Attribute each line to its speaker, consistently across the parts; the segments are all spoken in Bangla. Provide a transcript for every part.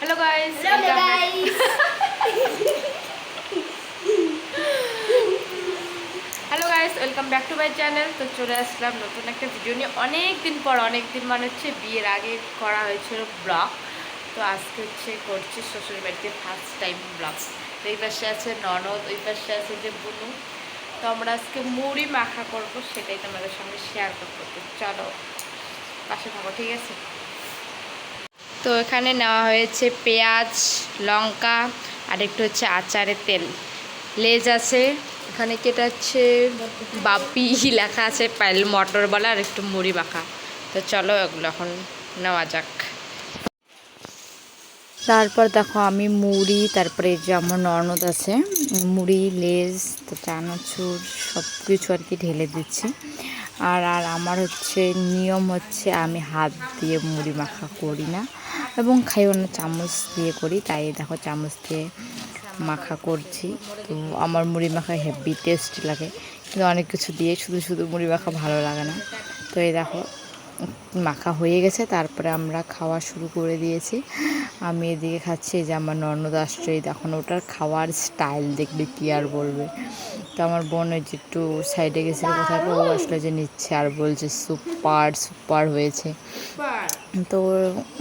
Speaker 1: Hello guys, hello guys, welcome back to my channel. তো চলে আসলাম নতুন একটা ভিডিও নিয়ে। অনেক দিন পর, মানে হচ্ছে বিয়ের আগে করা হয়েছিল ব্লগ। তো আজকে হচ্ছে করছি শ্বশুর বাড়িতে ফার্স্ট টাইম ব্লগ। তো এই পাশে আছে ননদ, ওই পাশে আছে যে বুনু। তো আমরা আজকে মুড়ি মাখা করব, সেটাই তোমাদের সঙ্গে শেয়ার করবো। তো চলো পাশে থাকো, ঠিক আছে? তো এখানে নেওয়া হয়েছে পেঁয়াজ, লঙ্কা আর একটু হচ্ছে আচারের তেল, লেজ আছে এখানে, কেটে হচ্ছে বাপি লেখা আছে, পাইল মটর বলা, আর একটু মুড়ি মাখা। তো চলো এগুলো এখন নেওয়া যাক। তারপর দেখো আমি মুড়ি, তারপরে যে আমার ননদ আছে মুড়ি, লেজ, তো চানাচুর সব কিছু আর কি ঢেলে দিচ্ছি। আর আমার হচ্ছে নিয়ম হচ্ছে আমি হাত দিয়ে মুড়ি মাখা করি না এবং খাইও না, চামচ দিয়ে করি। তাই দেখো চামচ দিয়ে মাখা করছি। তো আমার মুড়ি মাখা হেভি টেস্ট লাগে, কিন্তু অনেক কিছু দিয়ে শুধু শুধু মুড়ি মাখা ভালো লাগে না। তো এই দেখো মাখা হয়ে গেছে, তারপরে আমরা খাওয়া শুরু করে দিয়েছি। আমি এদিকে খাচ্ছি, যে আমার ননদ আসছে, এখন ওটার খাওয়ার স্টাইল দেখলে কি আর বলবে। তো আমার বোন ওই যে একটু সাইডে গেছিলো কোথায়, ও আসলে যে নিচ্ছে আর বলছে সুপার সুপার হয়েছে। তো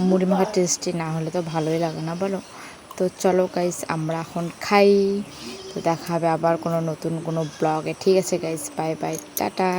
Speaker 1: মুড়ি মাখার টেস্টি না হলে তো ভালোই লাগে না, বলো? তো চলো গাইস আমরা এখন খাই। তো দেখা হবে আবার কোনো নতুন কোনো ব্লগে, ঠিক আছে গাইস? Bye bye, tata.